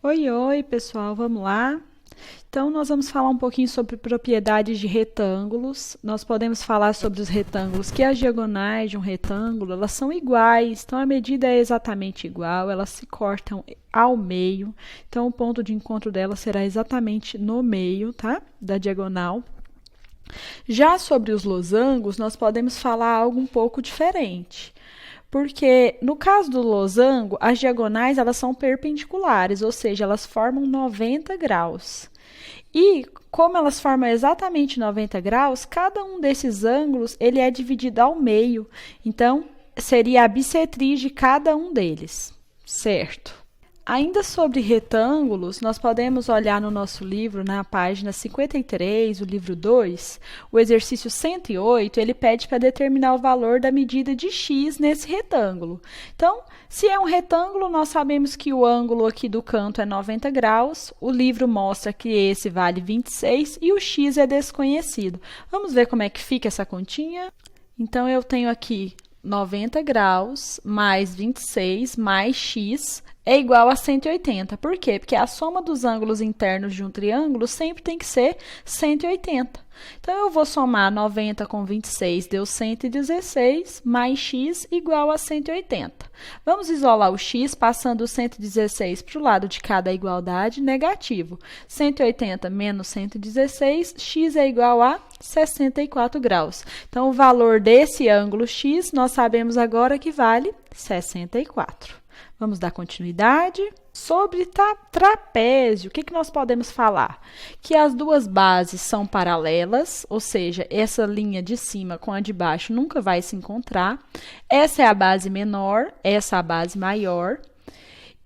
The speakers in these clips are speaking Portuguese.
Oi, oi, pessoal, vamos lá? Então, nós vamos falar um pouquinho sobre propriedades de retângulos. Nós podemos falar sobre os retângulos, que as diagonais de um retângulo, elas são iguais, então a medida é exatamente igual, elas se cortam ao meio, então o ponto de encontro delas será exatamente no meio, tá? Da diagonal. Já sobre os losangos, nós podemos falar algo um pouco diferente. Porque no caso do losango, as diagonais elas são perpendiculares, ou seja, elas formam 90 graus. E como elas formam exatamente 90 graus, cada um desses ângulos ele é dividido ao meio. Então, seria a bissetriz de cada um deles, certo? Ainda sobre retângulos, nós podemos olhar no nosso livro, na página 53, o livro 2, o exercício 108, ele pede para determinar o valor da medida de x nesse retângulo. Então, se é um retângulo, nós sabemos que o ângulo aqui do canto é 90 graus, o livro mostra que esse vale 26 e o x é desconhecido. Vamos ver como é que fica essa continha? Então, eu tenho aqui 90 graus mais 26 mais x é igual a 180. Por quê? Porque a soma dos ângulos internos de um triângulo sempre tem que ser 180. Então, eu vou somar 90 com 26, deu 116, mais x igual a 180. Vamos isolar o x, passando o 116 para o lado de cada igualdade, negativo. 180 menos 116, x é igual a 64 graus. Então, o valor desse ângulo x, nós sabemos agora que vale 64. Vamos dar continuidade. Sobre trapézio, o que nós podemos falar? Que as duas bases são paralelas, ou seja, essa linha de cima com a de baixo nunca vai se encontrar. Essa é a base menor, essa é a base maior.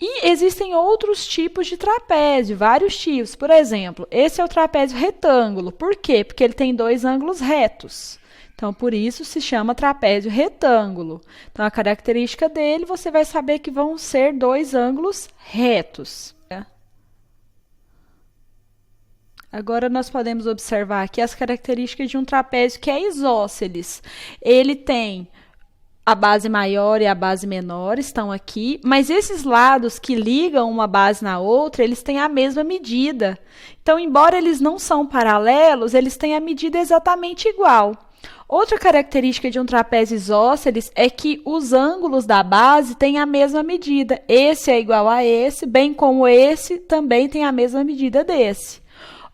E existem outros tipos de trapézio, vários tipos. Por exemplo, esse é o trapézio retângulo. Por quê? Porque ele tem dois ângulos retos. Então, por isso se chama trapézio retângulo. Então, a característica dele, você vai saber que vão ser dois ângulos retos. Agora, nós podemos observar aqui as características de um trapézio que é isósceles. Ele tem a base maior e a base menor, estão aqui, mas esses lados que ligam uma base na outra, eles têm a mesma medida. Então, embora eles não são paralelos, eles têm a medida exatamente igual. Outra característica de um trapézio isósceles é que os ângulos da base têm a mesma medida. Esse é igual a esse, bem como esse também tem a mesma medida desse.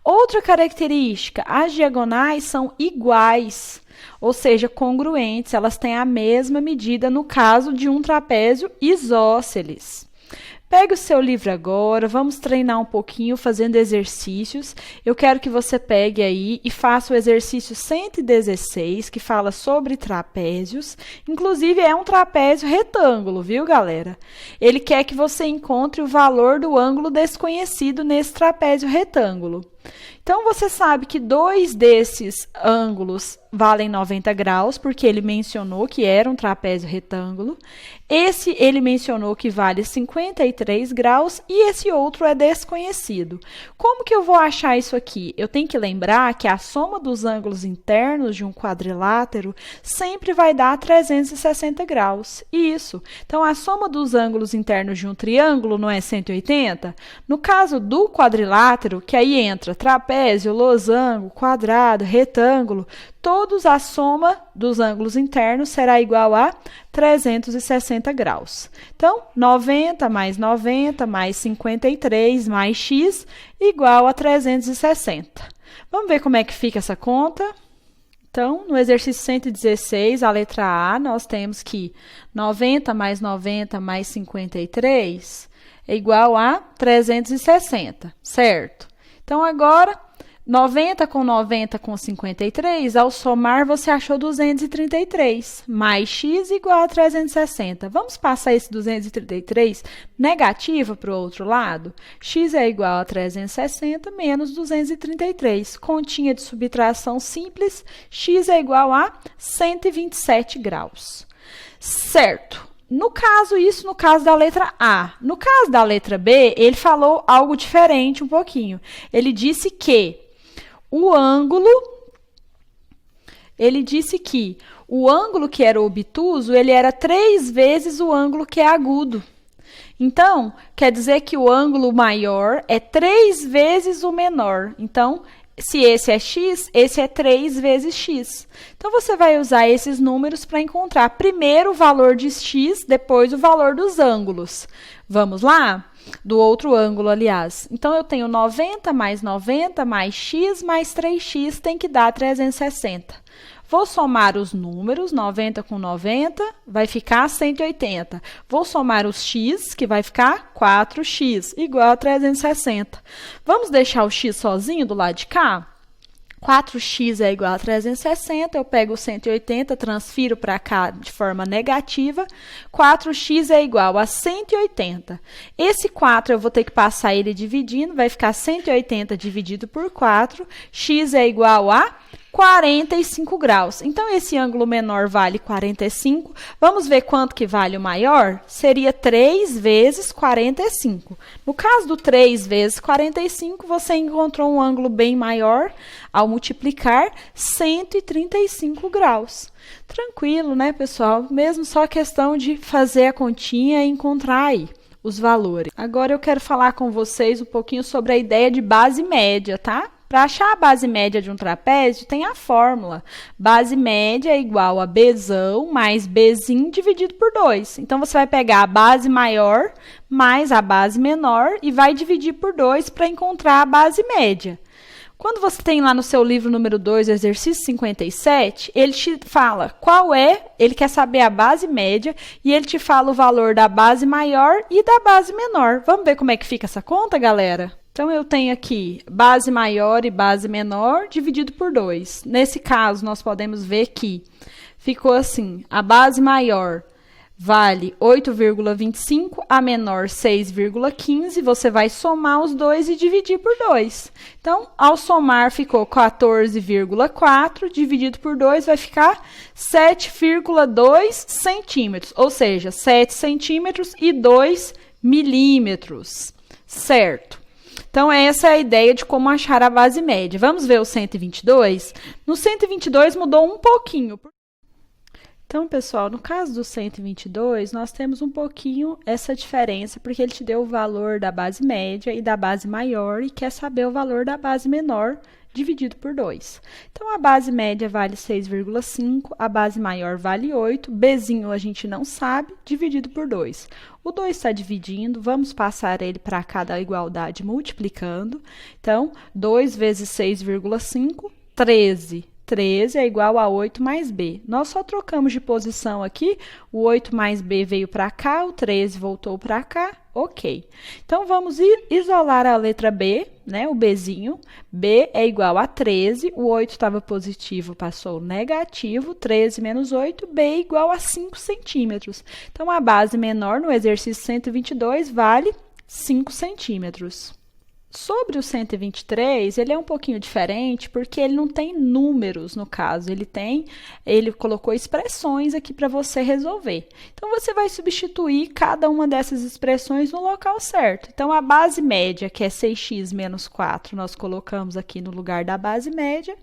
Outra característica, as diagonais são iguais, ou seja, congruentes, elas têm a mesma medida no caso de um trapézio isósceles. Pegue o seu livro agora, vamos treinar um pouquinho fazendo exercícios. Eu quero que você pegue aí e faça o exercício 116, que fala sobre trapézios. Inclusive, é um trapézio retângulo, viu, galera? Ele quer que você encontre o valor do ângulo desconhecido nesse trapézio retângulo. Então, você sabe que dois desses ângulos valem 90 graus, porque ele mencionou que era um trapézio retângulo. Esse ele mencionou que vale 53 graus e esse outro é desconhecido. Como que eu vou achar isso aqui? Eu tenho que lembrar que a soma dos ângulos internos de um quadrilátero sempre vai dar 360 graus. Isso. Então, a soma dos ângulos internos de um triângulo não é 180? No caso do quadrilátero, que aí entra trapézio, losango, quadrado, retângulo, todos a soma dos ângulos internos será igual a 360 graus. Então, 90 mais 53 mais x igual a 360. Vamos ver como é que fica essa conta? Então, no exercício 116, a letra A, nós temos que 90 mais 53 é igual a 360, certo? Então, agora, 90 com 53, ao somar, você achou 233, mais x igual a 360. Vamos passar esse 233 negativo para o outro lado? X é igual a 360 menos 233. Continha de subtração simples, x é igual a 127 graus. Certo. No caso da letra A. No caso da letra B, ele falou algo diferente um pouquinho. Ele disse que o ângulo que era obtuso, ele era 3 vezes o ângulo que é agudo. Então, quer dizer que o ângulo maior é 3 vezes o menor. Então, se esse é x, esse é 3 vezes x. Então, você vai usar esses números para encontrar primeiro o valor de x, depois o valor dos ângulos. Vamos lá? Do outro ângulo, aliás. Então, eu tenho 90 mais x mais 3x tem que dar 360. Vou somar os números, 90 com 90, vai ficar 180. Vou somar os x, que vai ficar 4x, igual a 360. Vamos deixar o x sozinho do lado de cá? 4x é igual a 360, eu pego o 180, transfiro para cá de forma negativa, 4x é igual a 180. Esse 4 eu vou ter que passar ele dividindo, vai ficar 180 dividido por 4, x é igual a 45 graus. Então, esse ângulo menor vale 45. Vamos ver quanto que vale o maior? Seria 3 vezes 45. No caso do 3 vezes 45, você encontrou um ângulo bem maior ao multiplicar 135 graus. Tranquilo, né, pessoal? Mesmo só questão de fazer a continha e encontrar aí os valores. Agora eu quero falar com vocês um pouquinho sobre a ideia de base média, tá? Para achar a base média de um trapézio, tem a fórmula. Base média é igual a Bzão mais Bzinho dividido por 2. Então, você vai pegar a base maior mais a base menor e vai dividir por 2 para encontrar a base média. Quando você tem lá no seu livro número 2, exercício 57, ele te fala qual é, ele quer saber a base média e ele te fala o valor da base maior e da base menor. Vamos ver como é que fica essa conta, galera? Então, eu tenho aqui base maior e base menor dividido por 2. Nesse caso, nós podemos ver que ficou assim, a base maior vale 8,25, a menor 6,15, você vai somar os dois e dividir por 2. Então, ao somar, ficou 14,4, dividido por 2 vai ficar 7,2 centímetros, ou seja, 7 centímetros e 2 milímetros, certo? Então, essa é a ideia de como achar a base média. Vamos ver o 122? No 122, mudou um pouquinho. Então, pessoal, no caso do 122, nós temos um pouquinho essa diferença, porque ele te deu o valor da base média e da base maior e quer saber o valor da base menor dividido por 2. Então, a base média vale 6,5, a base maior vale 8, Bzinho a gente não sabe, dividido por 2. O 2 está dividindo, vamos passar ele para cá da igualdade multiplicando. Então, 2 vezes 6,5, 13. 13 é igual a 8 mais b. Nós só trocamos de posição aqui, o 8 mais b veio para cá, o 13 voltou para cá, ok. Então, vamos isolar a letra b, né, o bzinho. B é igual a 13, o 8 estava positivo, passou negativo, 13 menos 8, b é igual a 5 centímetros. Então, a base menor no exercício 122 vale 5 centímetros. Sobre o 123, ele é um pouquinho diferente, porque ele não tem números, no caso. Ele colocou expressões aqui para você resolver. Então, você vai substituir cada uma dessas expressões no local certo. Então, a base média, que é 6x menos 4, nós colocamos aqui no lugar da base média.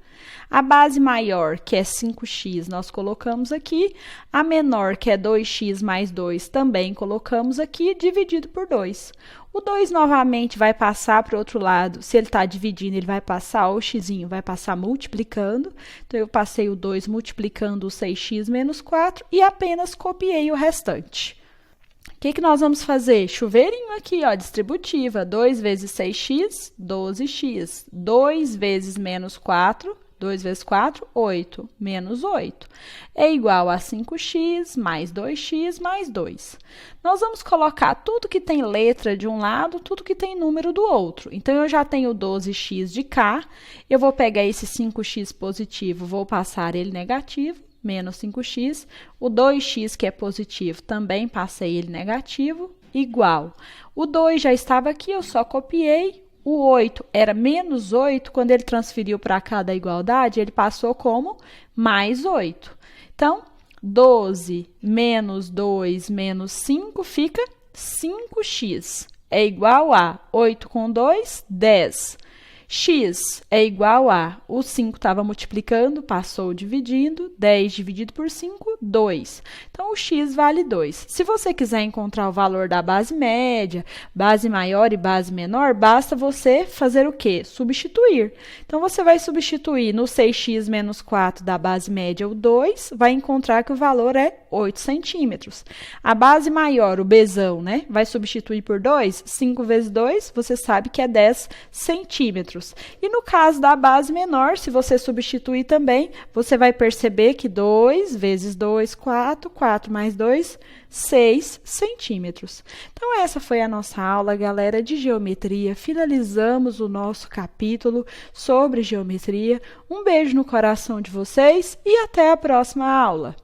A base maior, que é 5x, nós colocamos aqui. A menor, que é 2x mais 2, também colocamos aqui, dividido por 2. O 2 novamente vai passar para o outro lado. Se ele está dividindo, ele vai passar, o xzinho vai passar multiplicando. Então, eu passei o 2 multiplicando o 6x menos 4 e apenas copiei o restante. O que nós vamos fazer? Chuveirinho aqui, ó, distributiva. 2 vezes 6x, 12x. 2 vezes menos 4, 2 vezes 4, 8, menos 8. É igual a 5x mais 2x mais 2. Nós vamos colocar tudo que tem letra de um lado, tudo que tem número do outro. Então, eu já tenho 12x de cá. Eu vou pegar esse 5x positivo, vou passar ele negativo, menos 5x. O 2x, que é positivo, também passei ele negativo, igual. O 2 já estava aqui, eu só copiei. O 8 era menos 8, quando ele transferiu para cá da igualdade, ele passou como mais 8. Então, 12 menos 2 menos 5 fica 5x. É igual a 8 com 2, 10. X é igual a, o 5 estava multiplicando, passou dividindo, 10 dividido por 5, 2. Então, o X vale 2. Se você quiser encontrar o valor da base média, base maior e base menor, basta você fazer o quê? Substituir. Então, você vai substituir no 6x menos 4 da base média, o 2, vai encontrar que o valor é 8 centímetros. A base maior, o Bzão, né? Vai substituir por 2, 5 vezes 2, você sabe que é 10 centímetros. E no caso da base menor, se você substituir também, você vai perceber que 2 vezes 2, 4, 4 mais 2, 6 centímetros. Então, essa foi a nossa aula, galera, de geometria. Finalizamos o nosso capítulo sobre geometria. Um beijo no coração de vocês e até a próxima aula.